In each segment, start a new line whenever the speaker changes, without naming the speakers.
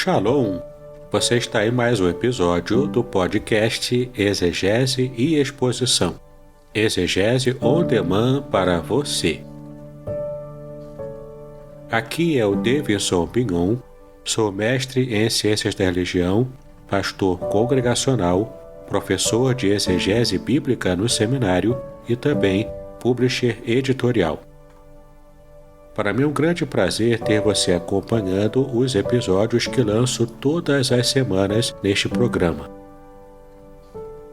Shalom! Você está em mais um episódio do podcast Exegese e Exposição. Exegese on demand para você. Aqui é o Davidson Pignon, sou mestre em Ciências da Religião, pastor congregacional, professor de exegese bíblica no seminário e também publisher editorial. Para mim é um grande prazer ter você acompanhando os episódios que lanço todas as semanas neste programa.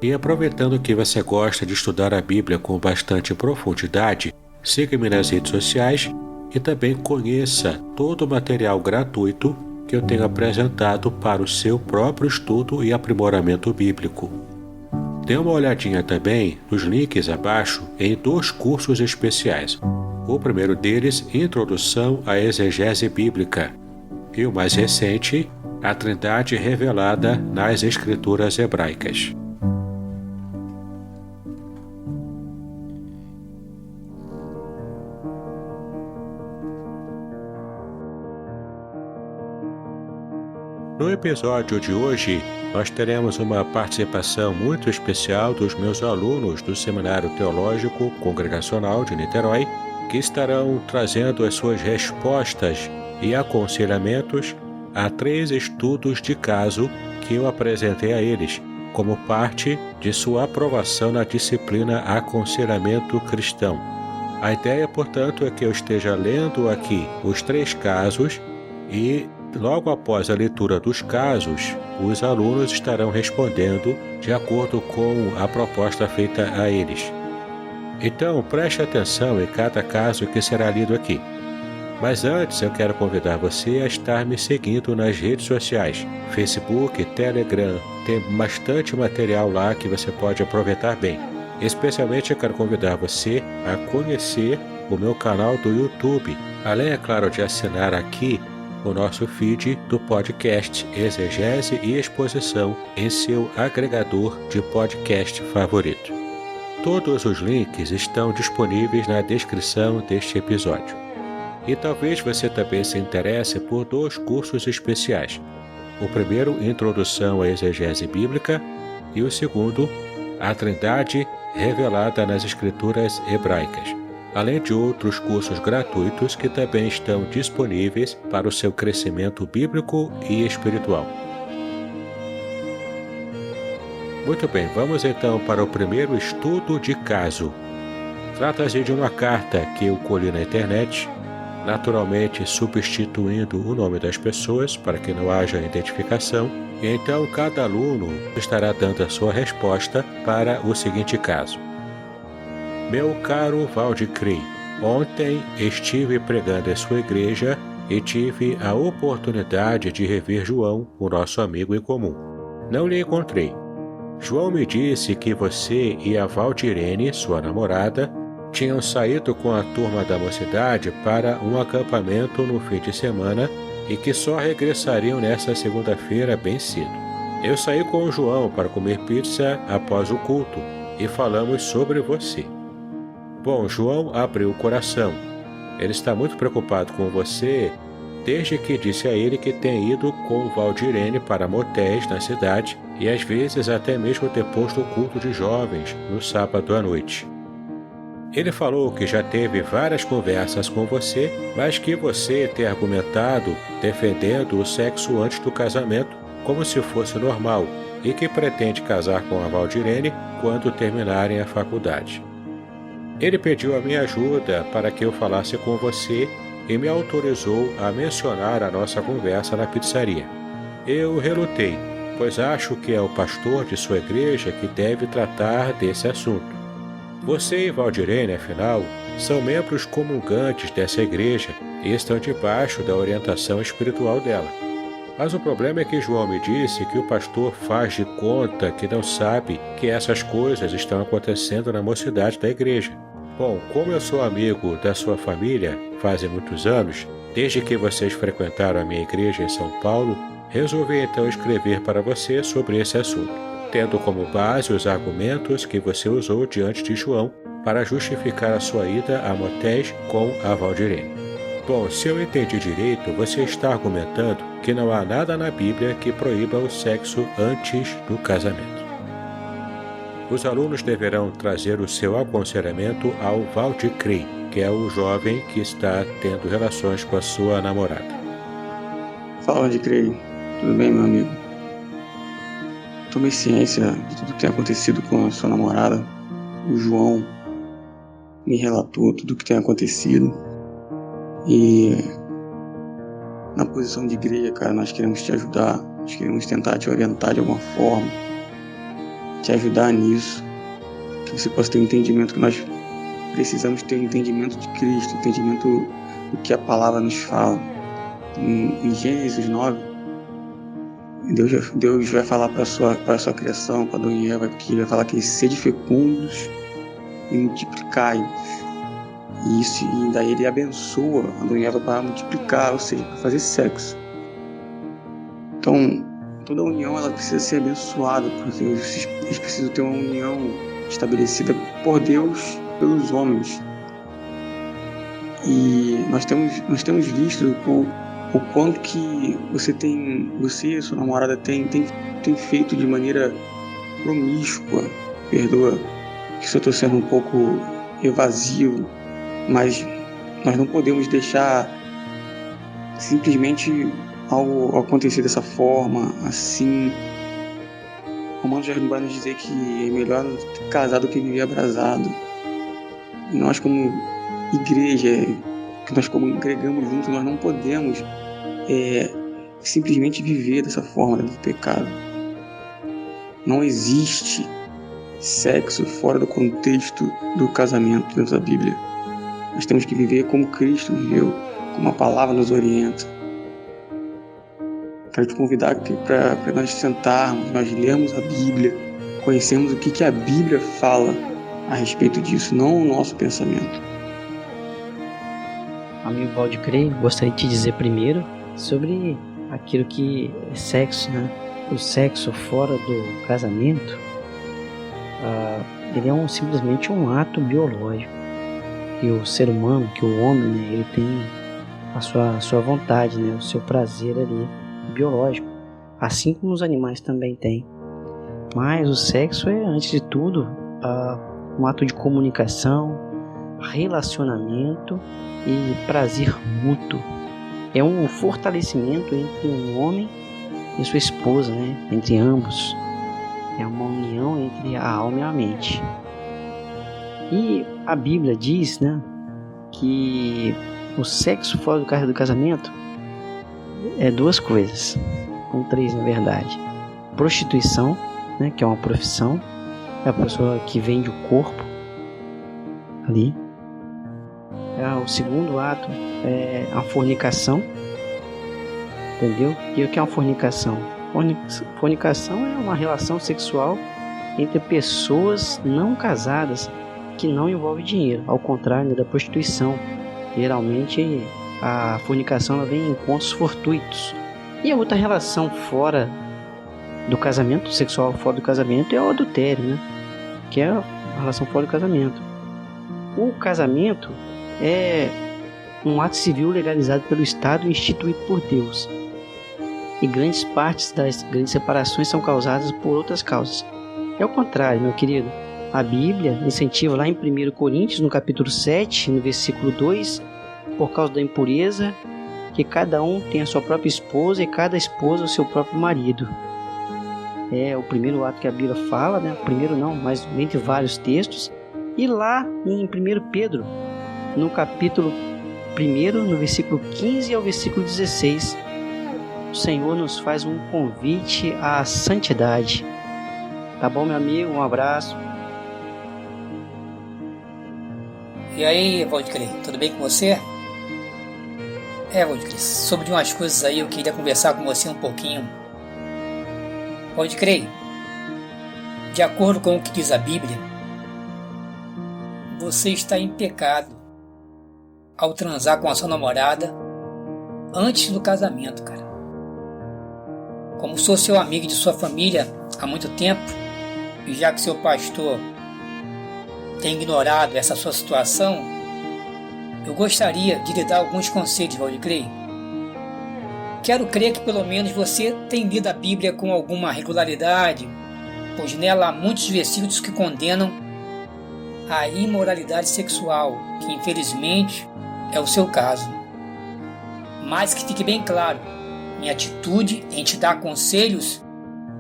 E aproveitando que você gosta de estudar a Bíblia com bastante profundidade, siga-me nas redes sociais e também conheça todo o material gratuito que eu tenho apresentado para o seu próprio estudo e aprimoramento bíblico. Dê uma olhadinha também nos links abaixo em 2 cursos especiais. O primeiro deles, Introdução à Exegese Bíblica, e o mais recente, A Trindade Revelada nas Escrituras Hebraicas. No episódio de hoje, nós teremos uma participação muito especial dos meus alunos do Seminário Teológico Congregacional de Niterói, que estarão trazendo as suas respostas e aconselhamentos a 3 estudos de caso que eu apresentei a eles, como parte de sua aprovação na disciplina Aconselhamento Cristão. A ideia, portanto, é que eu esteja lendo aqui os 3 casos e, logo após a leitura dos casos, os alunos estarão respondendo de acordo com a proposta feita a eles. Então, preste atenção em cada caso que será lido aqui. Mas antes, eu quero convidar você a estar me seguindo nas redes sociais, Facebook, Telegram. Tem bastante material lá que você pode aproveitar bem. Especialmente, eu quero convidar você a conhecer o meu canal do YouTube, além, é claro, de assinar aqui o nosso feed do podcast Exegese e Exposição em seu agregador de podcast favorito. Todos os links estão disponíveis na descrição deste episódio. E talvez você também se interesse por 2 cursos especiais. O primeiro, Introdução à Exegese Bíblica, e o segundo, A Trindade Revelada nas Escrituras Hebraicas, além de outros cursos gratuitos que também estão disponíveis para o seu crescimento bíblico e espiritual. Muito bem, vamos então para o primeiro estudo de caso. Trata-se de uma carta que eu colhi na internet, naturalmente substituindo o nome das pessoas para que não haja identificação, e então cada aluno estará dando a sua resposta para o seguinte caso. Meu caro Valdicrey, ontem estive pregando em sua igreja e tive a oportunidade de rever João, o nosso amigo em comum. Não lhe encontrei. João me disse que você e a Valdirene, sua namorada, tinham saído com a turma da mocidade para um acampamento no fim de semana e que só regressariam nesta segunda-feira bem cedo. Eu saí com o João para comer pizza após o culto e falamos sobre você. Bom, João abriu o coração. Ele está muito preocupado com você desde que disse a ele que tem ido com Valdirene para motéis na cidade e às vezes até mesmo ter posto o culto de jovens no sábado à noite. Ele falou que já teve várias conversas com você, mas que você tem argumentado defendendo o sexo antes do casamento como se fosse normal e que pretende casar com a Valdirene quando terminarem a faculdade. Ele pediu a minha ajuda para que eu falasse com você e me autorizou a mencionar a nossa conversa na pizzaria. Eu relutei, pois acho que é o pastor de sua igreja que deve tratar desse assunto. Você e Valdirene, afinal, são membros comungantes dessa igreja e estão debaixo da orientação espiritual dela. Mas o problema é que João me disse que o pastor faz de conta que não sabe que essas coisas estão acontecendo na mocidade da igreja. Bom, como eu sou amigo da sua família fazem muitos anos, desde que vocês frequentaram a minha igreja em São Paulo, resolvi então escrever para você sobre esse assunto, tendo como base os argumentos que você usou diante de João para justificar a sua ida a motéis com a Valdirene. Bom, se eu entendi direito, você está argumentando que não há nada na Bíblia que proíba o sexo antes do casamento. Os alunos deverão trazer o seu aconselhamento ao Valdicrey, que é o jovem que está tendo relações com a sua namorada.
Fala, Valdicrey. Tudo bem, meu amigo? Tomei ciência de tudo que tem acontecido com a sua namorada. O João me relatou tudo o que tem acontecido. E na posição de igreja, cara, nós queremos te ajudar. Nós queremos tentar te orientar de alguma forma. Te ajudar nisso. Que você possa ter um entendimento que nós precisamos ter, um entendimento de Cristo, entendimento do que a palavra nos fala. Em Gênesis 9, Deus vai falar para a sua criação, para Adão e Eva, que ele vai falar que sede fecundos e multiplicai-vos. E daí ele abençoa Adão e Eva para multiplicar, ou seja, para fazer sexo. Então, toda união ela precisa ser abençoada por Deus. Eles precisam ter uma união estabelecida por Deus pelos homens. E nós temos visto o quanto que você e sua namorada tem feito de maneira promíscua. Perdoa que se eu estou sendo um pouco evasivo, mas nós não podemos deixar simplesmente algo acontecer dessa forma, assim. Romanos já vai nos dizer que é melhor casar do que viver abrasado. E nós, como igreja, que nós como congregamos juntos, nós não podemos simplesmente viver dessa forma do pecado. Não existe sexo fora do contexto do casamento dentro da Bíblia. Nós temos que viver como Cristo viveu, como a palavra nos orienta. Quero te convidar para nós sentarmos, nós lermos a Bíblia, conhecermos o que a Bíblia fala a respeito disso, não o nosso pensamento.
Amigo Valdicrey, gostaria de te dizer primeiro sobre aquilo que é sexo, né? O sexo fora do casamento, ele é simplesmente um ato biológico. Que o ser humano, que o homem, né, ele tem a sua vontade, né, o seu prazer ali, biológico, assim como os animais também têm. Mas o sexo é, antes de tudo, um ato de comunicação, relacionamento e prazer mútuo. É um fortalecimento entre um homem e sua esposa, né, entre ambos. É uma união entre a alma e a mente. E a Bíblia diz, né, que o sexo fora do casamento é duas coisas, são três na verdade. Prostituição, né, que é uma profissão, é a pessoa que vende o corpo ali. O segundo ato é a fornicação, entendeu? E o que é uma fornicação? Fornicação é uma relação sexual entre pessoas não casadas que não envolve dinheiro, ao contrário da prostituição. Geralmente a fornicação ela vem em encontros fortuitos. E a outra relação fora do casamento, sexual fora do casamento, é o adultério, né? Que é a relação fora do casamento. O casamento é um ato civil legalizado pelo Estado e instituído por Deus. E grandes partes das grandes separações são causadas por outras causas. É o contrário, meu querido. A Bíblia incentiva lá em 1 Coríntios, no capítulo 7, no versículo 2, por causa da impureza, que cada um tem a sua própria esposa e cada esposa o seu próprio marido. É o primeiro ato que a Bíblia fala, né? O primeiro não, mas entre vários textos. E lá em 1 Pedro, no capítulo 1, no versículo 15 ao versículo 16, o Senhor nos faz um convite à santidade. Tá bom, meu amigo? Um abraço.
E aí, Valdicrey, tudo bem com você? Valdicrey, sobre umas coisas aí eu queria conversar com você um pouquinho. Valdicrey, de acordo com o que diz a Bíblia, você está em pecado ao transar com a sua namorada antes do casamento, cara. Como sou seu amigo de sua família há muito tempo, e já que seu pastor tem ignorado essa sua situação, eu gostaria de lhe dar alguns conselhos, Valdicrei. Quero crer que pelo menos você tem lido a Bíblia com alguma regularidade, pois nela há muitos versículos que condenam a imoralidade sexual, que infelizmente é o seu caso. Mas que fique bem claro, minha atitude em te dar conselhos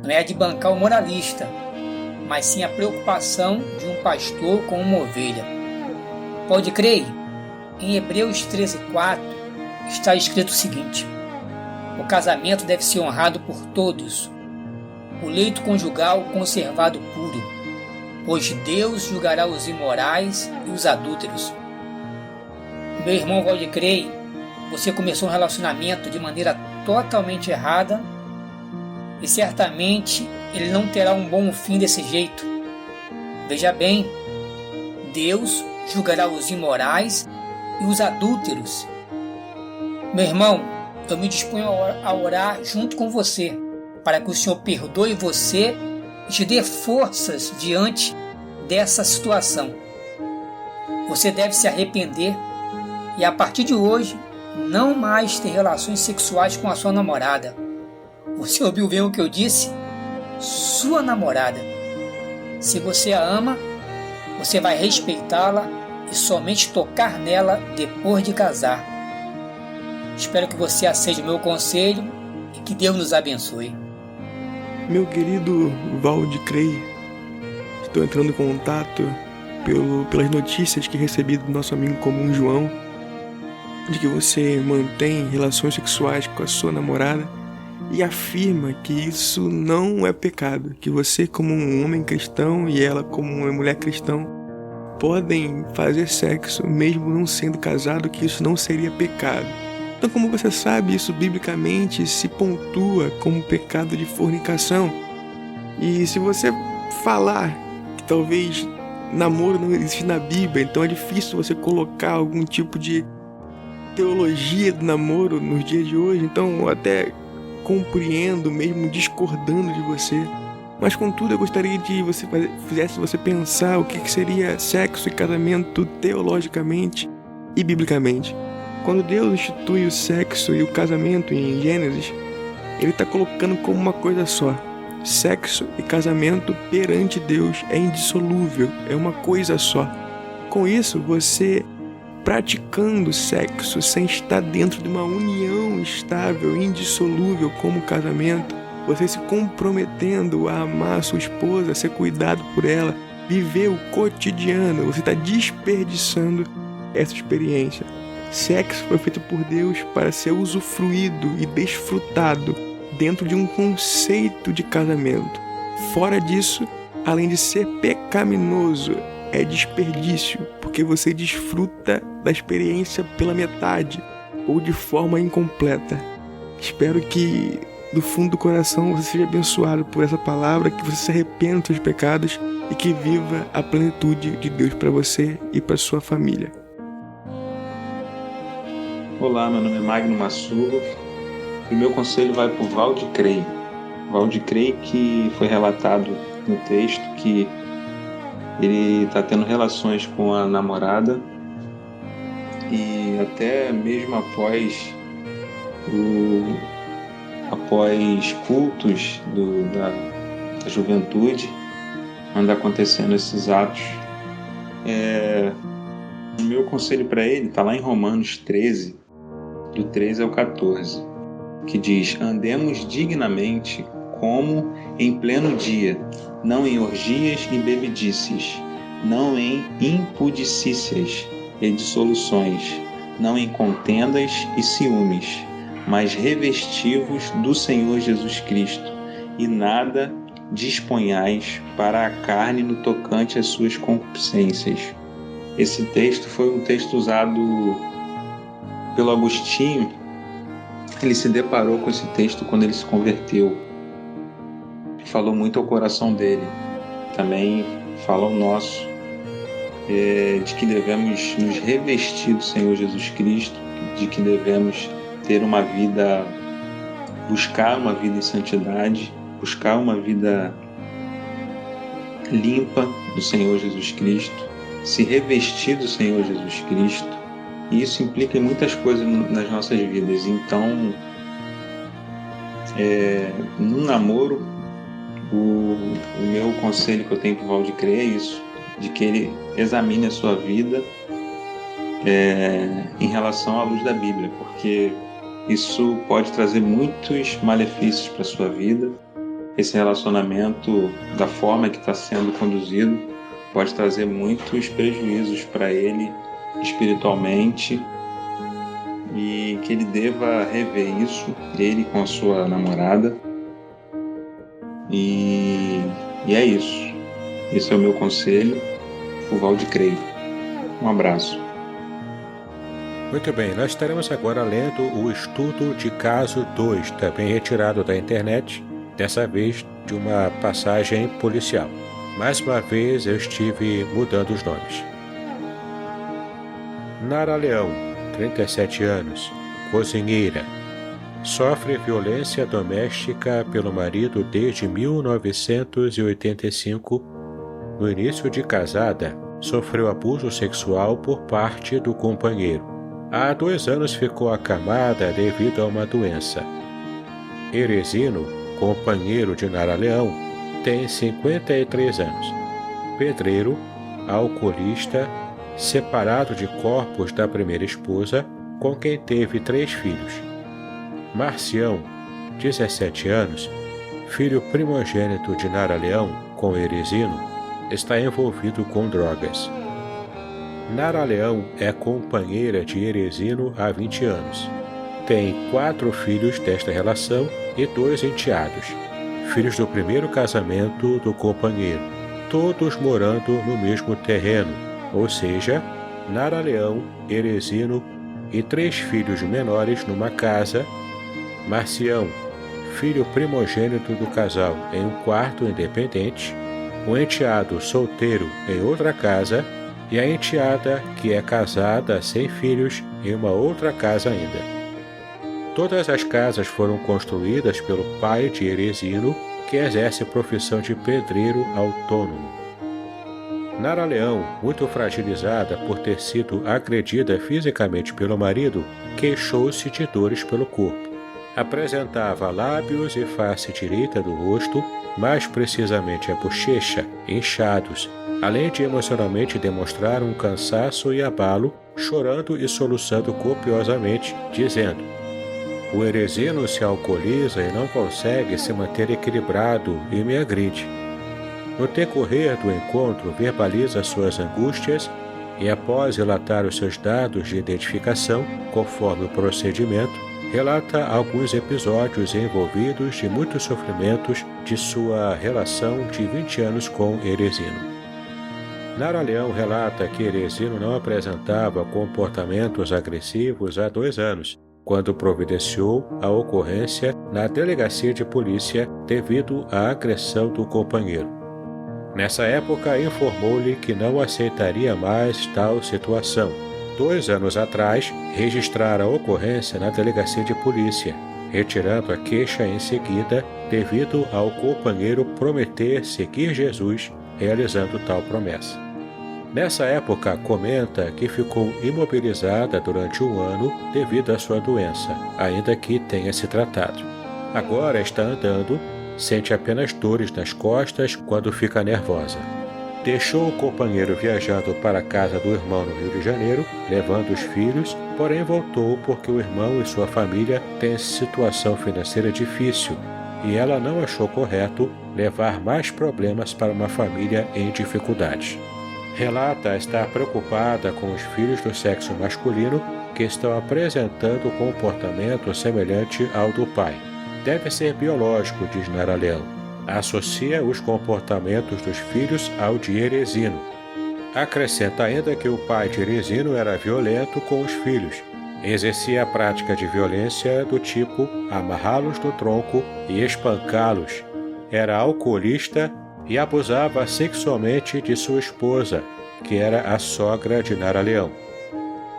não é a de bancar o moralista, mas sim a preocupação de um pastor com uma ovelha. Pode crer, em Hebreus 13:4 está escrito o seguinte: o casamento deve ser honrado por todos, o leito conjugal conservado puro, pois Deus julgará os imorais e os adúlteros. Meu irmão Valdicrei, você começou um relacionamento de maneira totalmente errada e certamente ele não terá um bom fim desse jeito. Veja bem, Deus julgará os imorais e os adúlteros. Meu irmão, eu me disponho a orar junto com você, para que o Senhor perdoe você e te dê forças diante dessa situação. Você deve se arrepender e, a partir de hoje, não mais ter relações sexuais com a sua namorada. Você ouviu bem o que eu disse? Sua namorada. Se você a ama, você vai respeitá-la e somente tocar nela depois de casar. Espero que você aceite o meu conselho e que Deus nos abençoe.
Meu querido Valdicrei, estou entrando em contato pelas notícias que recebi do nosso amigo comum João, de que você mantém relações sexuais com a sua namorada e afirma que isso não é pecado, que você, como um homem cristão, e ela, como uma mulher cristã, podem fazer sexo mesmo não sendo casado, que isso não seria pecado. Então, como você sabe, isso biblicamente se pontua como pecado de fornicação. E se você falar que talvez namoro não existe na Bíblia, então é difícil você colocar algum tipo de teologia do namoro nos dias de hoje, então eu até compreendo, mesmo discordando de você. Mas contudo, eu gostaria de você fizesse você pensar o que seria sexo e casamento teologicamente e biblicamente. Quando Deus institui o sexo e o casamento em Gênesis, Ele está colocando como uma coisa só. Sexo e casamento perante Deus é indissolúvel, é uma coisa só. Com isso, você praticando sexo sem estar dentro de uma união estável, indissolúvel como o casamento, você se comprometendo a amar a sua esposa, a ser cuidado por ela, viver o cotidiano, você está desperdiçando essa experiência. Sexo foi feito por Deus para ser usufruído e desfrutado dentro de um conceito de casamento. Fora disso, além de ser pecaminoso, é desperdício, porque você desfruta da experiência pela metade ou de forma incompleta. Espero que do fundo do coração você seja abençoado por essa palavra, que você se arrependa dos seus pecados e que viva a plenitude de Deus para você e para sua família.
Olá, meu nome é Magno Massulo e meu conselho vai para o Valdicrei. Valdicrei, que foi relatado no texto que ele está tendo relações com a namorada e até mesmo após cultos da juventude, anda acontecendo esses atos. O meu conselho para ele está lá em Romanos 13, do 13 ao 14, que diz: andemos dignamente como em pleno dia, não em orgias e bebedices, não em impudicícias e dissoluções, não em contendas e ciúmes, mas revestivos do Senhor Jesus Cristo, e nada disponhais para a carne no tocante às suas concupiscências. Esse texto foi um texto usado pelo Agostinho. Ele se deparou com esse texto quando ele se converteu. Falou muito ao coração dele. Também fala ao nosso, de que devemos nos revestir do Senhor Jesus Cristo, de que devemos ter uma vida, buscar uma vida em santidade, buscar uma vida limpa do Senhor Jesus Cristo, se revestir do Senhor Jesus Cristo E isso implica em muitas coisas nas nossas vidas. Então, num namoro, o meu conselho que eu tenho para o Valdir Crey é isso, de que ele examine a sua vida em relação à luz da Bíblia, porque isso pode trazer muitos malefícios para a sua vida. Esse relacionamento, da forma que está sendo conduzido, pode trazer muitos prejuízos para ele espiritualmente, e que ele deva rever isso, ele com a sua namorada. E é isso. Esse é o meu conselho, o Valdir Crey. Um abraço.
Muito bem, nós estaremos agora lendo o estudo de caso 2, também retirado da internet, dessa vez de uma passagem policial. Mais uma vez eu estive mudando os nomes. Nara Leão, 37 anos, cozinheira. Sofre violência doméstica pelo marido desde 1985. No início de casada, sofreu abuso sexual por parte do companheiro. Há 2 anos ficou acamada devido a uma doença. Eresino, companheiro de Nara Leão, tem 53 anos. Pedreiro, alcoolista, separado de corpos da primeira esposa, com quem teve 3 filhos. Marcião, 17 anos, filho primogênito de Nara Leão com Eresino, está envolvido com drogas. Nara Leão é companheira de Eresino há 20 anos. Tem 4 filhos desta relação e 2 enteados, filhos do primeiro casamento do companheiro, todos morando no mesmo terreno, ou seja, Nara Leão, Eresino e 3 filhos menores numa casa, Marcião, filho primogênito do casal, em um quarto independente, o enteado solteiro em outra casa e a enteada, que é casada sem filhos, em uma outra casa ainda. Todas as casas foram construídas pelo pai de Eresino, que exerce profissão de pedreiro autônomo. Nara Leão, muito fragilizada por ter sido agredida fisicamente pelo marido, queixou-se de dores pelo corpo. Apresentava lábios e face direita do rosto, mais precisamente a bochecha, inchados, além de emocionalmente demonstrar um cansaço e abalo, chorando e soluçando copiosamente, dizendo: "O Eresino se alcooliza e não consegue se manter equilibrado e me agride." No decorrer do encontro, verbaliza suas angústias e, após relatar os seus dados de identificação, conforme o procedimento, relata alguns episódios envolvidos de muitos sofrimentos de sua relação de 20 anos com Eresino. Nara Leão relata que Eresino não apresentava comportamentos agressivos há 2 anos, quando providenciou a ocorrência na delegacia de polícia devido à agressão do companheiro. Nessa época, informou-lhe que não aceitaria mais tal situação. 2 anos atrás, registrara a ocorrência na delegacia de polícia, retirando a queixa em seguida devido ao companheiro prometer seguir Jesus, realizando tal promessa. Nessa época, comenta que ficou imobilizada durante 1 ano devido à sua doença, ainda que tenha se tratado. Agora está andando, sente apenas dores nas costas quando fica nervosa. Deixou o companheiro viajando para a casa do irmão no Rio de Janeiro, levando os filhos, porém voltou porque o irmão e sua família têm situação financeira difícil e ela não achou correto levar mais problemas para uma família em dificuldades. Relata estar preocupada com os filhos do sexo masculino que estão apresentando comportamento semelhante ao do pai. Deve ser biológico, diz Nara Leão. Associa os comportamentos dos filhos ao de Eresino. Acrescenta ainda que o pai de Eresino era violento com os filhos. Exercia a prática de violência do tipo amarrá-los no tronco e espancá-los. Era alcoolista e abusava sexualmente de sua esposa, que era a sogra de Nara Leão.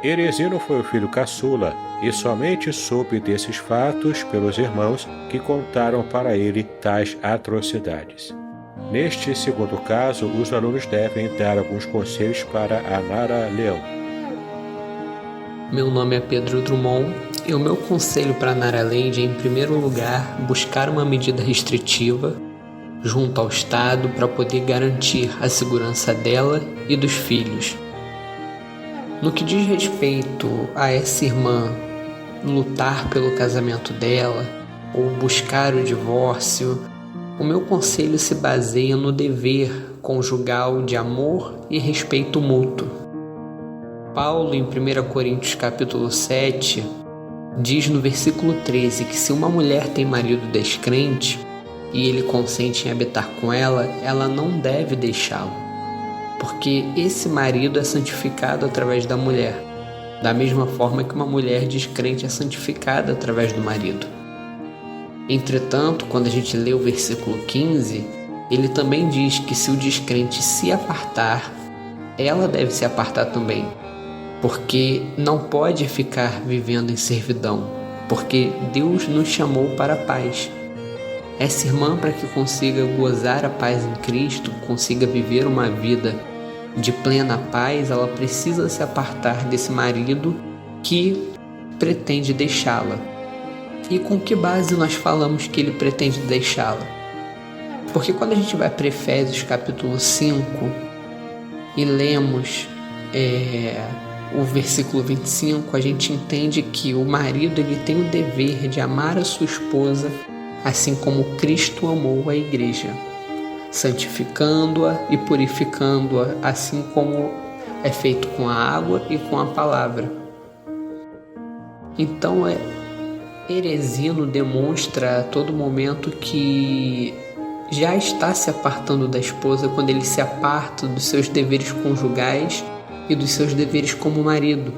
Eresino foi o filho caçula e somente soube desses fatos pelos irmãos que contaram para ele tais atrocidades. Neste segundo caso, os alunos devem dar alguns conselhos para a Nara Leão.
meu nome é Pedro Drummond e o meu conselho para Nara Lady é, em primeiro lugar, buscar uma medida restritiva junto ao Estado para poder garantir a segurança dela e dos filhos. No que diz respeito a essa irmã lutar pelo casamento dela ou buscar o divórcio, o meu conselho se baseia no dever conjugal de amor e respeito mútuo. Paulo, em 1 Coríntios capítulo 7, diz no versículo 13 que se uma mulher tem marido descrente e ele consente em habitar com ela, ela não deve deixá-lo, porque esse marido é santificado através da mulher, da mesma forma que uma mulher descrente é santificada através do marido. Entretanto, quando a gente lê o versículo 15, ele também diz que se o descrente se apartar, ela deve se apartar também, porque não pode ficar vivendo em servidão, porque Deus nos chamou para a paz. Essa irmã, para que consiga gozar a paz em Cristo, consiga viver uma vida de plena paz, ela precisa se apartar desse marido que pretende deixá-la. E com que base nós falamos que ele pretende deixá-la? Porque quando a gente vai para Efésios capítulo 5 e lemos o versículo 25, a gente entende que o marido ele tem o dever de amar a sua esposa assim como Cristo amou a igreja, santificando-a e purificando-a, assim como é feito com a água e com a palavra. Então, Eresino demonstra a todo momento que já está se apartando da esposa quando ele se aparta dos seus deveres conjugais e dos seus deveres como marido.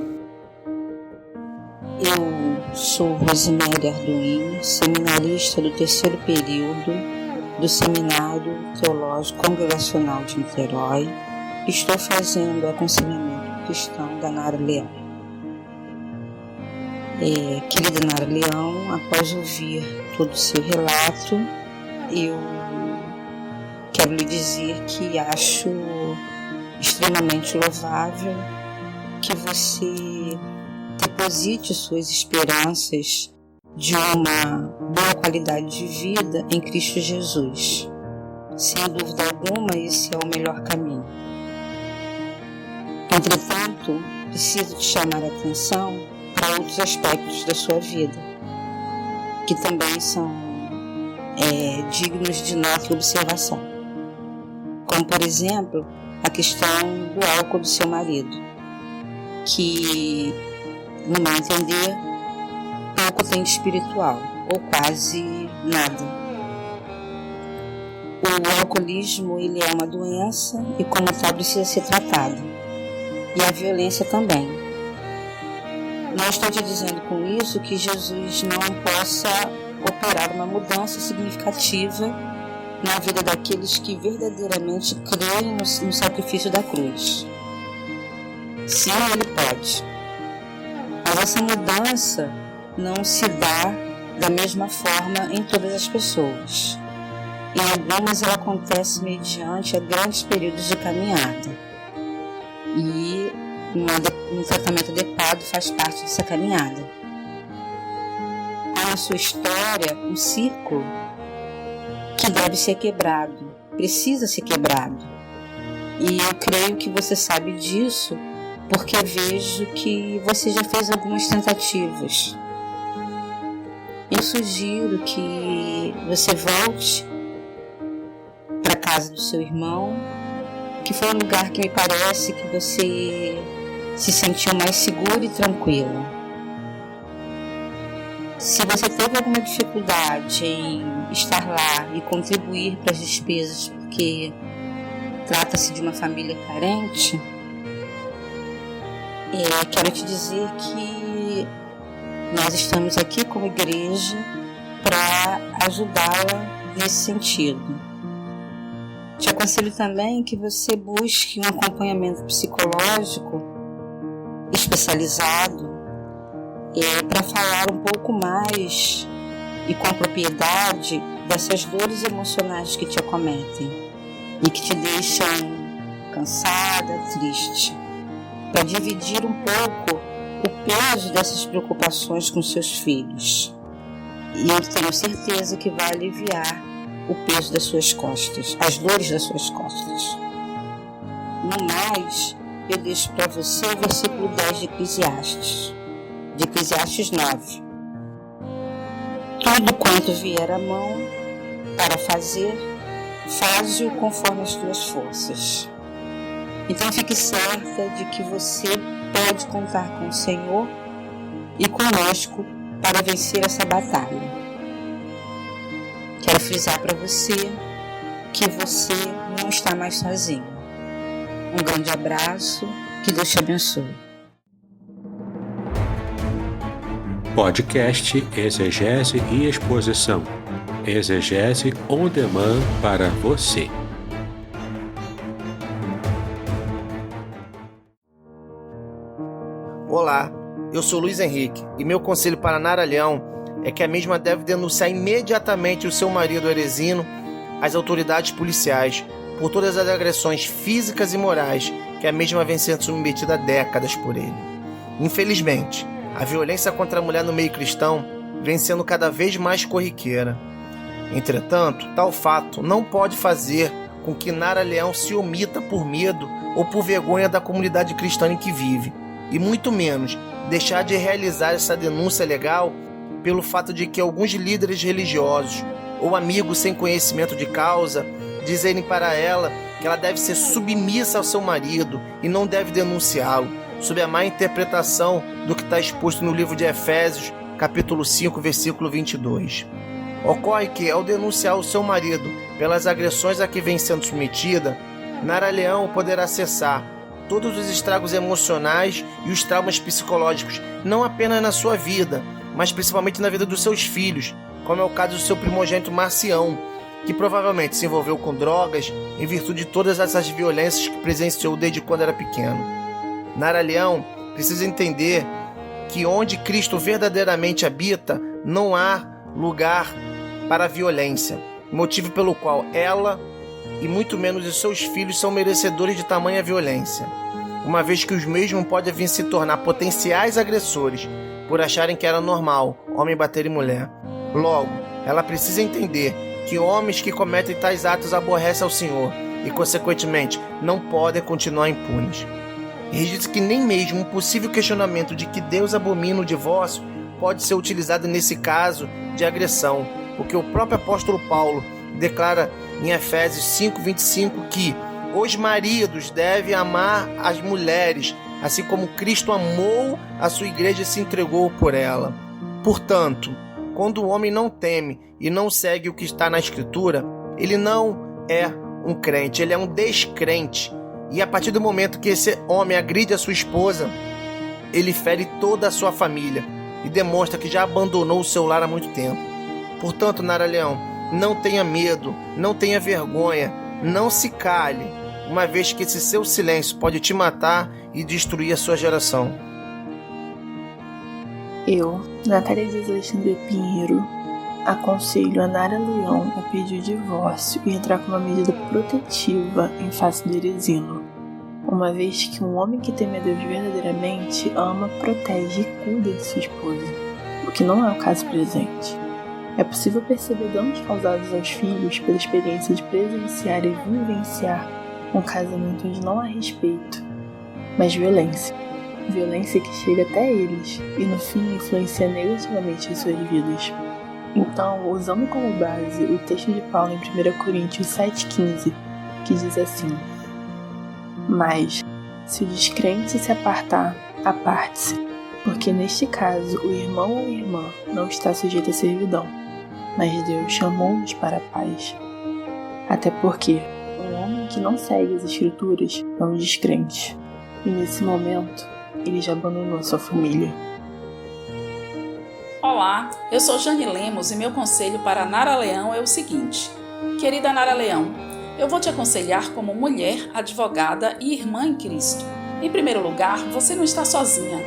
Eu sou Rosiméria Arduino, seminarista do 3º período do Seminário Teológico Congregacional de Niterói. Estou fazendo o aconselhamento cristão da Nara Leão. Querida Nara Leão, após ouvir todo o seu relato, eu quero lhe dizer que acho extremamente louvável que você deposite suas esperanças de uma boa qualidade de vida em Cristo Jesus. Sem dúvida alguma, esse é o melhor caminho. Entretanto, preciso te chamar a atenção para outros aspectos da sua vida, que também são dignos de nota e observação. Como, por exemplo, a questão do álcool do seu marido, que, no meu entender, pouco tem de espiritual, ou quase nada. O alcoolismo ele é uma doença e, como tal, precisa ser tratado. E a violência também. Não estou te dizendo com isso que Jesus não possa operar uma mudança significativa na vida daqueles que verdadeiramente creem no sacrifício da cruz. Sim, ele pode. Mas essa mudança não se dá da mesma forma em todas as pessoas. Em algumas ela acontece mediante grandes períodos de caminhada. E um tratamento adequado faz parte dessa caminhada. Há na sua história um círculo que deve ser quebrado, precisa ser quebrado. E eu creio que você sabe disso, porque vejo que você já fez algumas tentativas. Eu sugiro que você volte para a casa do seu irmão, que foi um lugar que me parece que você se sentiu mais seguro e tranquilo. Se você teve alguma dificuldade em estar lá e contribuir para as despesas, porque trata-se de uma família carente, quero te dizer que nós estamos aqui como igreja para ajudá-la nesse sentido. Te aconselho também que você busque um acompanhamento psicológico especializado para falar um pouco mais e com propriedade dessas dores emocionais que te acometem e que te deixam cansada, triste, para dividir um pouco o peso dessas preocupações com seus filhos. E eu tenho certeza que vai aliviar o peso das suas costas, as dores das suas costas. No mais, eu deixo para você o versículo 10 de Eclesiastes 9. Tudo quanto vier à mão para fazer, faze-o conforme as tuas forças. Então fique certa de que você pode contar com o Senhor e conosco para vencer essa batalha. Quero frisar para você que você não está mais sozinho. Um grande abraço, que Deus te abençoe.
Podcast Exegese e Exposição. Exegese on demand para você.
Olá, eu sou Luiz Henrique e meu conselho para Nara Leão é que a mesma deve denunciar imediatamente o seu marido Eresino às autoridades policiais por todas as agressões físicas e morais que a mesma vem sendo submetida há décadas por ele. Infelizmente, a violência contra a mulher no meio cristão vem sendo cada vez mais corriqueira. Entretanto, tal fato não pode fazer com que Nara Leão se omita por medo ou por vergonha da comunidade cristã em que vive, e muito menos deixar de realizar essa denúncia legal pelo fato de que alguns líderes religiosos ou amigos sem conhecimento de causa dizerem para ela que ela deve ser submissa ao seu marido e não deve denunciá-lo, sob a má interpretação do que está exposto no livro de Efésios, capítulo 5, versículo 22. Ocorre que, ao denunciar o seu marido pelas agressões a que vem sendo submetida, Nara Leão poderá acessar todos os estragos emocionais e os traumas psicológicos, não apenas na sua vida, mas principalmente na vida dos seus filhos, como é o caso do seu primogênito Marcião, que provavelmente se envolveu com drogas em virtude de todas essas violências que presenciou desde quando era pequeno. Nara Leão precisa entender que onde Cristo verdadeiramente habita, não há lugar para a violência, motivo pelo qual ela e muito menos os seus filhos são merecedores de tamanha violência, uma vez que os mesmos podem vir se tornar potenciais agressores por acharem que era normal homem bater em mulher. Logo, ela precisa entender que homens que cometem tais atos aborrecem ao Senhor e, consequentemente, não podem continuar impunes. Registra que nem mesmo um possível questionamento de que Deus abomina o divórcio pode ser utilizado nesse caso de agressão, porque o próprio apóstolo Paulo declara em Efésios 5:25 que os maridos devem amar as mulheres, assim como Cristo amou a sua igreja e se entregou por ela. Portanto, quando o homem não teme e não segue o que está na Escritura, ele não é um crente, ele é um descrente. E a partir do momento que esse homem agride a sua esposa, ele fere toda a sua família e demonstra que já abandonou o seu lar há muito tempo. Portanto, Nara Leão, não tenha medo, não tenha vergonha, não se cale, uma vez que esse seu silêncio pode te matar e destruir a sua geração.
Eu, Natália de Alexandre Pinheiro, aconselho a Nara Leão a pedir o divórcio e entrar com uma medida protetiva em face do Eresino, uma vez que um homem que teme a Deus verdadeiramente ama, protege e cuida de sua esposa, o que não é o caso presente. É possível perceber danos causados aos filhos pela experiência de presenciar e vivenciar um casamento onde não há respeito, mas violência. Violência que chega até eles e no fim influencia negativamente em suas vidas. Então, usando como base o texto de Paulo em 1 Coríntios 7,15, que diz assim: Mas, se o descrente se apartar, aparte-se, porque neste caso o irmão ou irmã não está sujeito à servidão, mas Deus chamou-nos para a paz. Até porque um homem que não segue as Escrituras é um descrente, e nesse momento ele já abandonou sua família.
Olá, eu sou Jane Lemos e meu conselho para Nara Leão é o seguinte: querida Nara Leão, eu vou te aconselhar como mulher, advogada e irmã em Cristo. Em primeiro lugar, você não está sozinha.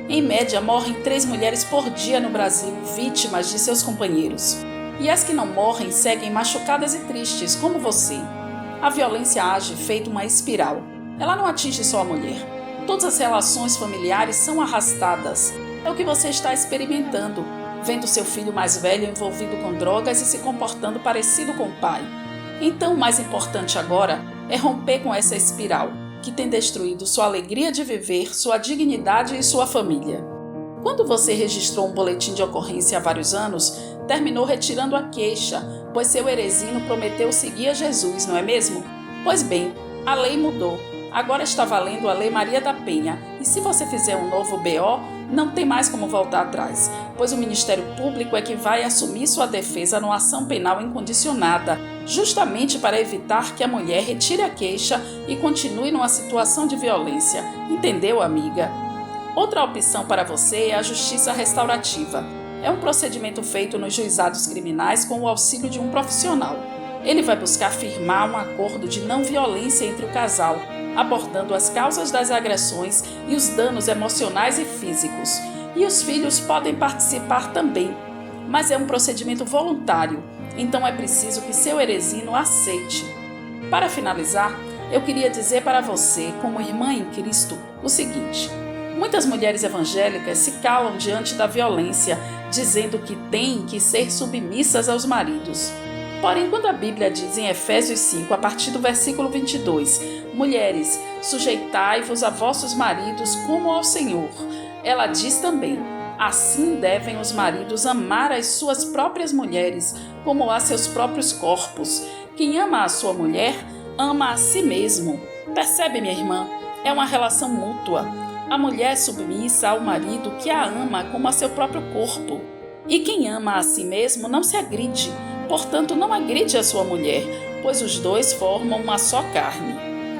Em média, morrem 3 mulheres por dia no Brasil, vítimas de seus companheiros. E as que não morrem seguem machucadas e tristes, como você. A violência age feito uma espiral. Ela não atinge só a mulher. Todas as relações familiares são arrastadas. É o que você está experimentando, vendo seu filho mais velho envolvido com drogas e se comportando parecido com o pai. Então, o mais importante agora é romper com essa espiral, que tem destruído sua alegria de viver, sua dignidade e sua família. Quando você registrou um boletim de ocorrência há vários anos, terminou retirando a queixa, pois seu Eresino prometeu seguir a Jesus, não é mesmo? Pois bem, a lei mudou. Agora está valendo a Lei Maria da Penha, e se você fizer um novo BO, não tem mais como voltar atrás, pois o Ministério Público é que vai assumir sua defesa numa ação penal incondicionada, justamente para evitar que a mulher retire a queixa e continue numa situação de violência. Entendeu, amiga? Outra opção para você é a justiça restaurativa. É um procedimento feito nos juizados criminais com o auxílio de um profissional. Ele vai buscar firmar um acordo de não violência entre o casal, abordando as causas das agressões e os danos emocionais e físicos. E os filhos podem participar também, mas é um procedimento voluntário, então é preciso que seu Eresino aceite. Para finalizar, eu queria dizer para você, como irmã em Cristo, o seguinte: muitas mulheres evangélicas se calam diante da violência, dizendo que têm que ser submissas aos maridos. Porém, quando a Bíblia diz em Efésios 5, a partir do versículo 22, mulheres, sujeitai-vos a vossos maridos como ao Senhor, ela diz também, assim devem os maridos amar as suas próprias mulheres, como a seus próprios corpos. Quem ama a sua mulher, ama a si mesmo. Percebe, minha irmã? É uma relação mútua. A mulher é submissa ao marido que a ama como a seu próprio corpo. E quem ama a si mesmo não se agride. Portanto, não agride a sua mulher, pois os dois formam uma só carne.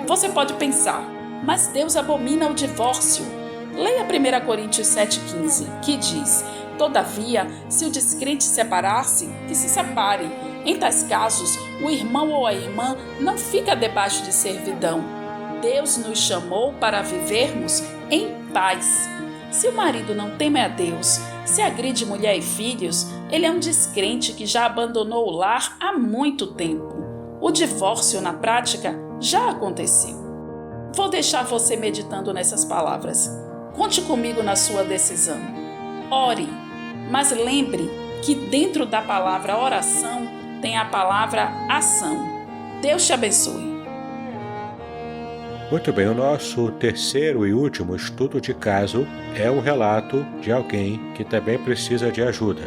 Você pode pensar, mas Deus abomina o divórcio. Leia 1 Coríntios 7,15, que diz: todavia, se o descrente separar-se, que se separe. Em tais casos, o irmão ou a irmã não fica debaixo de servidão. Deus nos chamou para vivermos em paz. Se o marido não teme a Deus, se agride mulher e filhos, ele é um descrente que já abandonou o lar há muito tempo. O divórcio, na prática, já aconteceu. Vou deixar você meditando nessas palavras. Conte comigo na sua decisão. Ore, mas lembre que dentro da palavra oração tem a palavra ação. Deus te abençoe.
Muito bem, o nosso terceiro e último estudo de caso é um relato de alguém que também precisa de ajuda.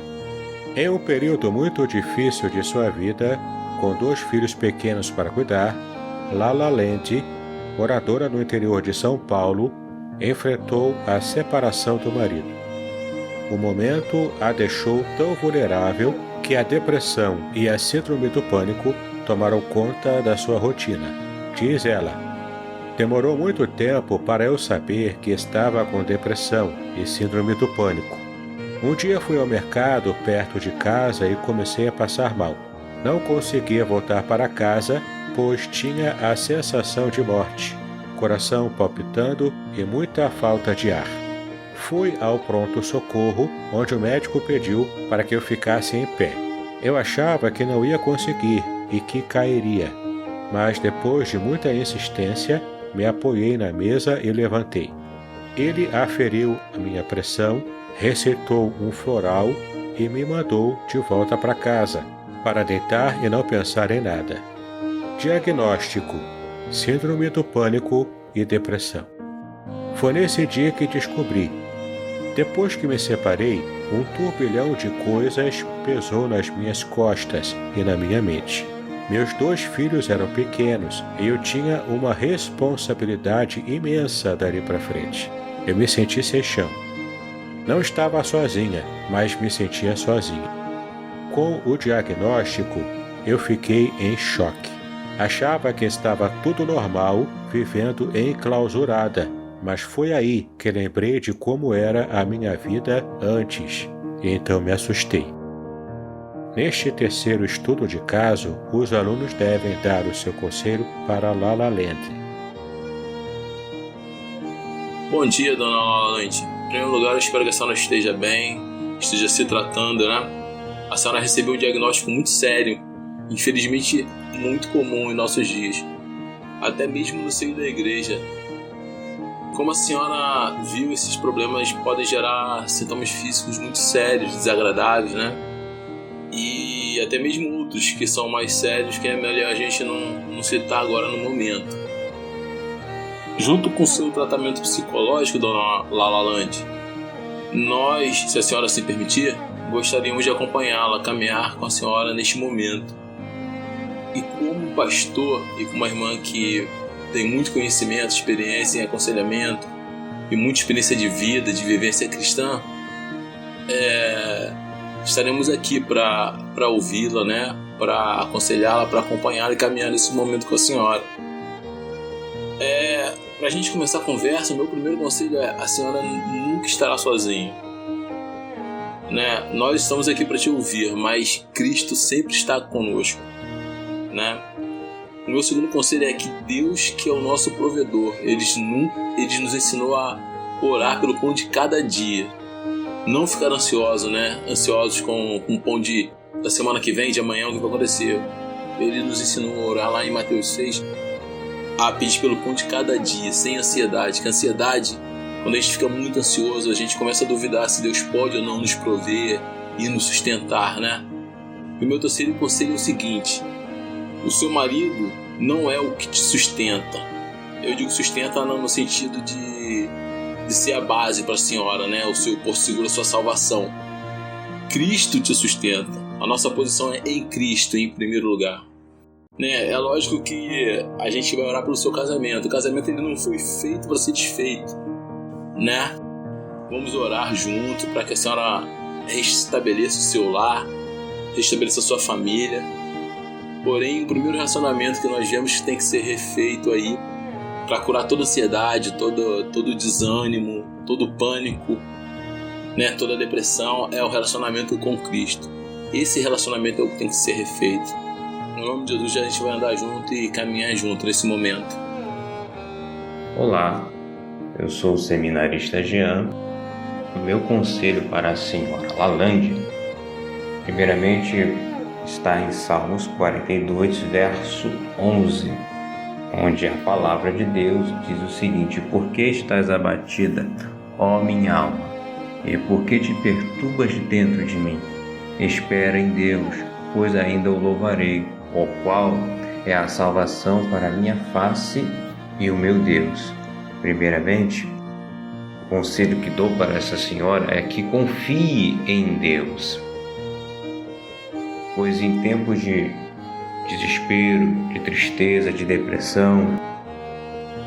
Em um período muito difícil de sua vida, com 2 filhos pequenos para cuidar, Lala Land, moradora no interior de São Paulo, enfrentou a separação do marido. O momento a deixou tão vulnerável que a depressão e a síndrome do pânico tomaram conta da sua rotina. Diz ela: demorou muito tempo para eu saber que estava com depressão e síndrome do pânico. Um dia fui ao mercado perto de casa e comecei a passar mal. Não conseguia voltar para casa, pois tinha a sensação de morte, coração palpitando e muita falta de ar. Fui ao pronto-socorro, onde o médico pediu para que eu ficasse em pé. Eu achava que não ia conseguir e que cairia, mas depois de muita insistência, me apoiei na mesa e levantei. Ele aferiu a minha pressão, receitou um floral e me mandou de volta para casa, para deitar e não pensar em nada. Diagnóstico: síndrome do pânico e depressão. Foi nesse dia que descobri. Depois que me separei, um turbilhão de coisas pesou nas minhas costas e na minha mente. Meus 2 filhos eram pequenos e eu tinha uma responsabilidade imensa dali para frente. Eu me senti sem chão. Não estava sozinha, mas me sentia sozinha. Com o diagnóstico, eu fiquei em choque. Achava que estava tudo normal, vivendo enclausurada, mas foi aí que lembrei de como era a minha vida antes, e então me assustei. Neste terceiro estudo de caso, os alunos devem dar o seu conselho para Lala Land.
Bom dia, dona Lala Land. Em primeiro lugar, eu espero que a senhora esteja bem, esteja se tratando, né? A senhora recebeu um diagnóstico muito sério, infelizmente muito comum em nossos dias, até mesmo no seio da igreja. como a senhora viu, esses problemas podem gerar sintomas físicos muito sérios, desagradáveis, né? E até mesmo outros que são mais sérios, que é melhor a gente não citar agora no momento. Junto com o seu tratamento psicológico, dona Lalalande, nós, se a senhora se permitir, gostaríamos de acompanhá-la, caminhar com a senhora neste momento. E como pastor e como uma irmã que tem muito conhecimento, experiência em aconselhamento e muita experiência de vida, de vivência cristã, estaremos aqui para ouvi-la, né? Para aconselhá-la, para acompanhá-la e caminhar nesse momento com a senhora. Para a gente começar a conversa, o meu primeiro conselho é: a senhora nunca estará sozinha, né? Nós estamos aqui para te ouvir, mas Cristo sempre está conosco, né? O meu segundo conselho é que Deus, que é o nosso provedor, Ele nos ensinou a orar pelo pão de cada dia. Não ficar ansioso, né? Ansiosos com o pão da semana que vem, de amanhã, o que vai acontecer. Ele nos ensinou a orar lá em Mateus 6, a pedir pelo pão de cada dia, sem ansiedade. Que a ansiedade, quando a gente fica muito ansioso, a gente começa a duvidar se Deus pode ou não nos prover e nos sustentar, né? E o meu terceiro conselho é o seguinte: o seu marido não é o que te sustenta. Eu digo sustenta no sentido de ser a base para a senhora, né? O seu porto seguro, a sua salvação. Cristo te sustenta. A nossa posição é em Cristo, em primeiro lugar. Né? É lógico que a gente vai orar pelo seu casamento. O casamento ele não foi feito para ser desfeito, né? Vamos orar junto para que a senhora restabeleça o seu lar, restabeleça a sua família. Porém, o primeiro relacionamento que nós vemos que tem que ser refeito aí, para curar toda ansiedade, todo desânimo, todo pânico, né, toda depressão, é o relacionamento com Cristo. Esse relacionamento é o que tem que ser refeito. No nome de Jesus, a gente vai andar junto e caminhar junto nesse momento.
Olá, eu sou o seminarista Jean. O meu conselho para a senhora Lalande, primeiramente, está em Salmos 42, verso 11, onde a palavra de Deus diz o seguinte: por que estás abatida, ó minha alma? E por que te perturbas dentro de mim? Espera em Deus, pois ainda o louvarei, o qual é a salvação para a minha face e o meu Deus. Primeiramente, o conselho que dou para essa senhora é que confie em Deus, pois em tempos de desespero, de tristeza, de depressão,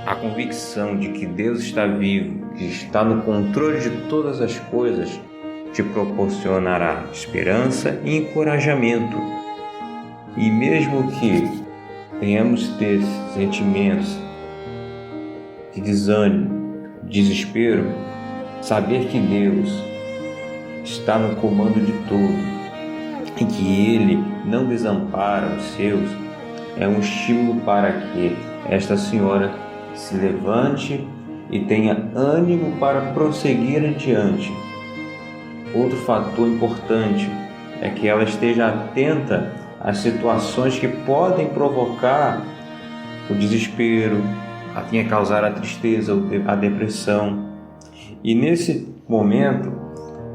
a convicção de que Deus está vivo, que está no controle de todas as coisas, te proporcionará esperança e encorajamento. E mesmo que tenhamos ter sentimentos de desânimo, desespero, saber que Deus está no comando de tudo e que Ele não desampara os seus, é um estímulo para que esta senhora se levante e tenha ânimo para prosseguir adiante. Outro fator importante é que ela esteja atenta às situações que podem provocar o desespero, a fim de causar a tristeza, a depressão. E nesse momento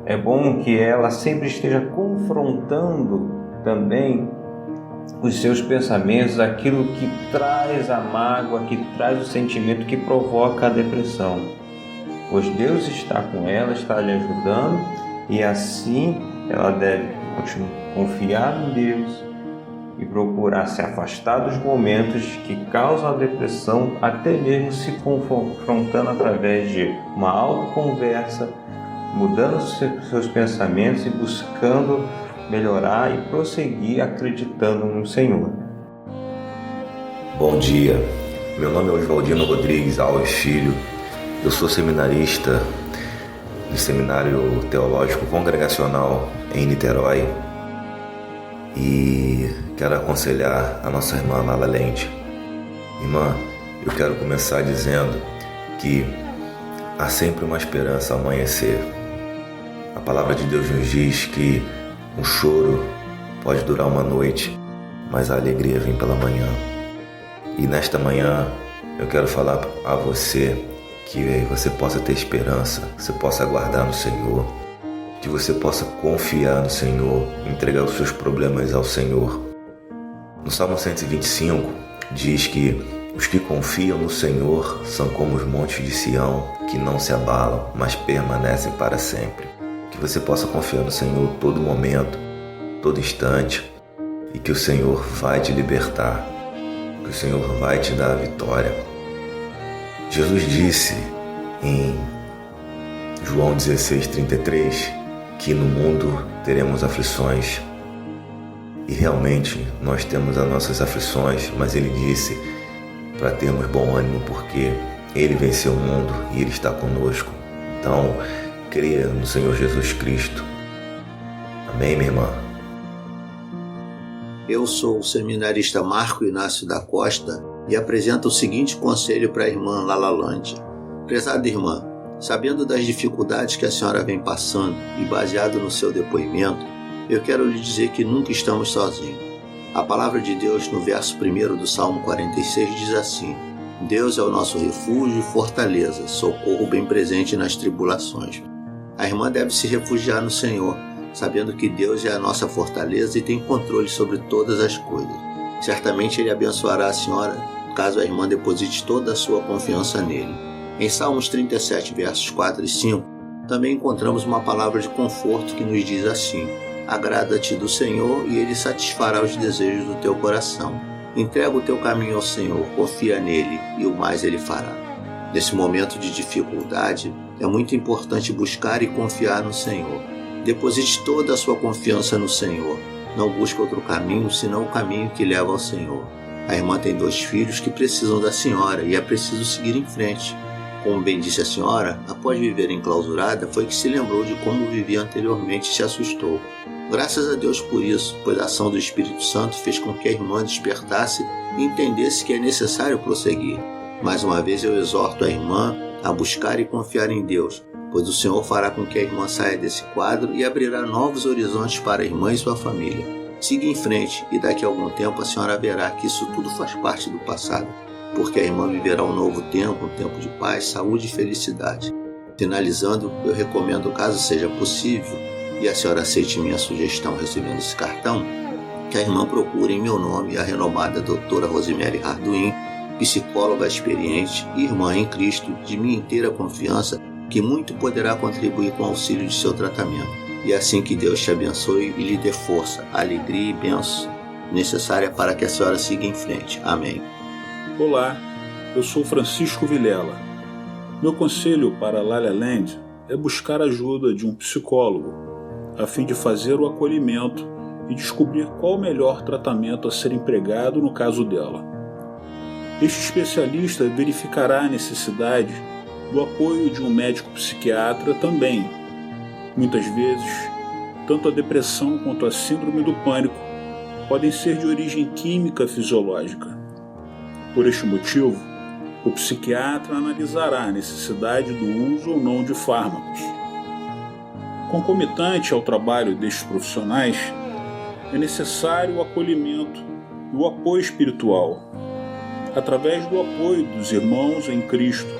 é bom que ela sempre esteja confrontando também os seus pensamentos, aquilo que traz a mágoa, que traz o sentimento que provoca a depressão. Pois Deus está com ela, está lhe ajudando, e assim ela deve confiar em Deus e procurar se afastar dos momentos que causam a depressão, até mesmo se confrontando através de uma autoconversa, mudando seus pensamentos e buscando melhorar e prosseguir acreditando no Senhor.
Bom dia, meu nome é Oswaldino Rodrigues Alves Filho, eu sou seminarista do Seminário Teológico Congregacional em Niterói e quero aconselhar a nossa irmã Lalalende. Irmã, eu quero começar dizendo que há sempre uma esperança ao amanhecer. A palavra de Deus nos diz que um choro pode durar uma noite, mas a alegria vem pela manhã. E nesta manhã eu quero falar a você que você possa ter esperança, que você possa aguardar no Senhor, que você possa confiar no Senhor, entregar os seus problemas ao Senhor. No Salmo 125 diz que os que confiam no Senhor são como os montes de Sião, que não se abalam, mas permanecem para sempre. Que você possa confiar no Senhor todo momento, todo instante, e que o Senhor vai te libertar, que o Senhor vai te dar a vitória. Jesus disse em João 16:33 que no mundo teremos aflições. E realmente nós temos as nossas aflições, mas Ele disse para termos bom ânimo, porque Ele venceu o mundo e Ele está conosco. Então, creia no Senhor Jesus Cristo. Amém, minha irmã?
Eu sou o seminarista Marco Inácio da Costa e apresento o seguinte conselho para a irmã Lalalande. Prezada irmã, sabendo das dificuldades que a senhora vem passando e baseado no seu depoimento, eu quero lhe dizer que nunca estamos sozinhos. A palavra de Deus no verso 1 do Salmo 46 diz assim: Deus é o nosso refúgio e fortaleza, socorro bem presente nas tribulações. A irmã deve se refugiar no Senhor, sabendo que Deus é a nossa fortaleza e tem controle sobre todas as coisas. Certamente Ele abençoará a senhora, caso a irmã deposite toda a sua confiança nele. Em Salmos 37, versos 4 e 5, também encontramos uma palavra de conforto que nos diz assim: agrada-te do Senhor e Ele satisfará os desejos do teu coração. Entrega o teu caminho ao Senhor, confia nele e o mais Ele fará. Nesse momento de dificuldade, é muito importante buscar e confiar no Senhor. Deposite toda a sua confiança no Senhor. Não busque outro caminho, senão o caminho que leva ao Senhor. A irmã tem 2 filhos que precisam da senhora e é preciso seguir em frente. Como bem disse a senhora, após viver enclausurada, foi que se lembrou de como vivia anteriormente e se assustou. Graças a Deus por isso, pois a ação do Espírito Santo fez com que a irmã despertasse e entendesse que é necessário prosseguir. Mais uma vez eu exorto a irmã a buscar e confiar em Deus, pois o Senhor fará com que a irmã saia desse quadro e abrirá novos horizontes para a irmã e sua família. Siga em frente e daqui a algum tempo a senhora verá que isso tudo faz parte do passado, porque a irmã viverá um novo tempo, um tempo de paz, saúde e felicidade. Finalizando, eu recomendo, caso seja possível, e a senhora aceite minha sugestão recebendo esse cartão, que a irmã procure em meu nome a renomada doutora Rosemary Arduin, psicóloga experiente e irmã em Cristo, de minha inteira confiança, que muito poderá contribuir com o auxílio de seu tratamento. E assim que Deus te abençoe e lhe dê força, alegria e bênção necessária para que a senhora siga em frente. Amém.
Olá, eu sou Francisco Vilela. Meu conselho para Lala Land é buscar a ajuda de um psicólogo, a fim de fazer o acolhimento e descobrir qual o melhor tratamento a ser empregado no caso dela. Este especialista verificará a necessidade do apoio de um médico psiquiatra também. Muitas vezes, tanto a depressão quanto a síndrome do pânico podem ser de origem química fisiológica. Por este motivo, o psiquiatra analisará a necessidade do uso ou não de fármacos. Concomitante ao trabalho destes profissionais, é necessário o acolhimento e o apoio espiritual, através do apoio dos irmãos em Cristo,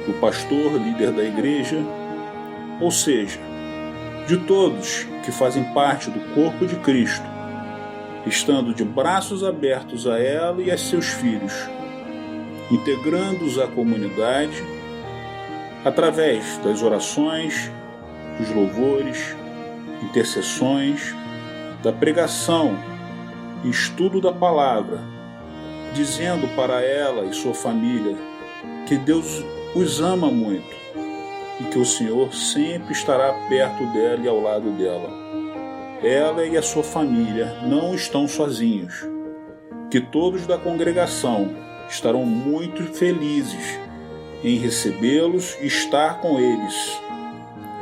do pastor líder da igreja, ou seja, de todos que fazem parte do corpo de Cristo, estando de braços abertos a ela e a seus filhos, integrando-os à comunidade através das orações, dos louvores, intercessões, da pregação e estudo da palavra, dizendo para ela e sua família que Deus os ama muito e que o Senhor sempre estará perto dela e ao lado dela. Ela e a sua família não estão sozinhos, que todos da congregação estarão muito felizes em recebê-los e estar com eles,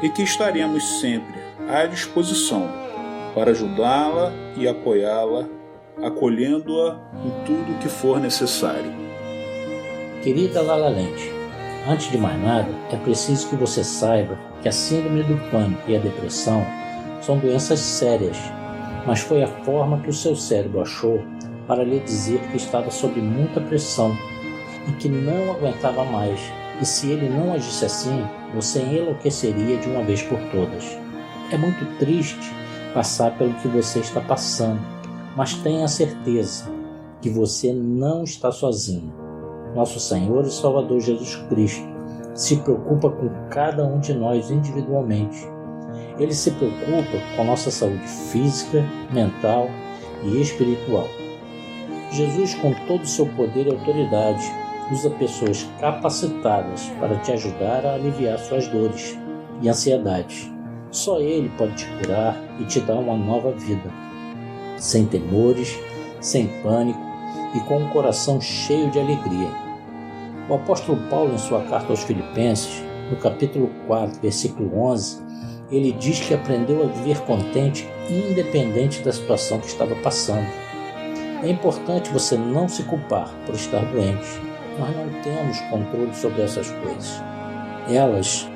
e que estaremos sempre à disposição para ajudá-la e apoiá-la, acolhendo-a em tudo o que for necessário.
Querida Lala Land, antes de mais nada, é preciso que você saiba que a síndrome do pânico e a depressão são doenças sérias, mas foi a forma que o seu cérebro achou para lhe dizer que estava sob muita pressão e que não aguentava mais E se ele não agisse assim, você enlouqueceria de uma vez por todas. É muito triste passar pelo que você está passando, mas tenha certeza que você não está sozinho. Nosso Senhor e Salvador Jesus Cristo se preocupa com cada um de nós individualmente. Ele se preocupa com a nossa saúde física, mental e espiritual. Jesus, com todo o seu poder e autoridade, usa pessoas capacitadas para te ajudar a aliviar suas dores e ansiedades. Só Ele pode te curar e te dar uma nova vida, sem temores, sem pânico e com um coração cheio de alegria. O apóstolo Paulo, em sua carta aos Filipenses, no capítulo 4, versículo 11, ele diz que aprendeu a viver contente independente da situação que estava passando. É importante você não se culpar por estar doente. Nós não temos controle sobre essas coisas. Elas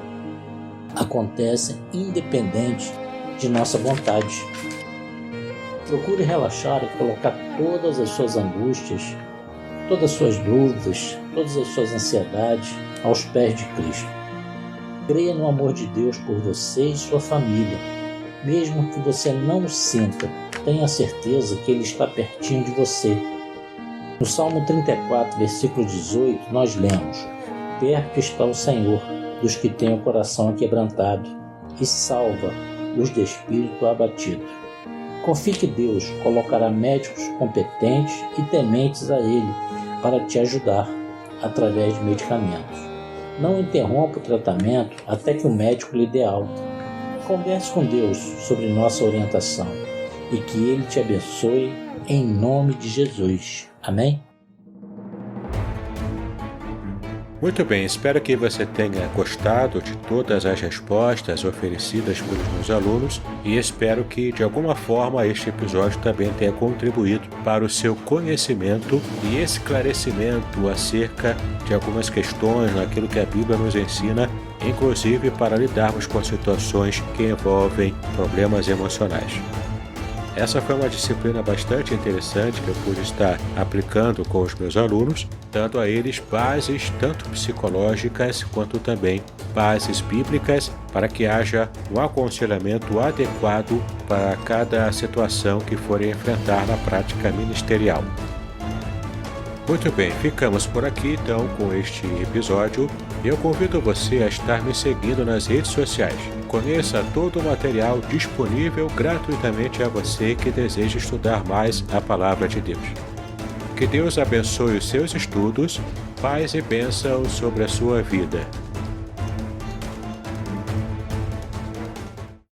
acontecem independente de nossa vontade. Procure relaxar e colocar todas as suas angústias, todas as suas dúvidas, todas as suas ansiedades aos pés de Cristo. Creia no amor de Deus por você e sua família. Mesmo que você não o sinta, tenha certeza que Ele está pertinho de você. No Salmo 34, versículo 18, nós lemos: perto está o Senhor dos que têm o coração aquebrantado e salva os de espírito abatido. Confie que Deus colocará médicos competentes e tementes a Ele para te ajudar através de medicamentos. Não interrompa o tratamento até que o médico lhe dê alta. Converse com Deus sobre nossa orientação e que Ele te abençoe em nome de Jesus. Amém?
Muito bem, espero que você tenha gostado de todas as respostas oferecidas pelos meus alunos e espero que, de alguma forma, este episódio também tenha contribuído para o seu conhecimento e esclarecimento acerca de algumas questões naquilo que a Bíblia nos ensina, inclusive para lidarmos com situações que envolvem problemas emocionais. Essa foi uma disciplina bastante interessante que eu pude estar aplicando com os meus alunos, dando a eles bases tanto psicológicas quanto também bases bíblicas para que haja um aconselhamento adequado para cada situação que forem enfrentar na prática ministerial. Muito bem, ficamos por aqui então com este episódio. Eu convido você a estar me seguindo nas redes sociais. Conheça todo o material disponível gratuitamente a você que deseja estudar mais a Palavra de Deus. Que Deus abençoe os seus estudos, paz e bênção sobre a sua vida.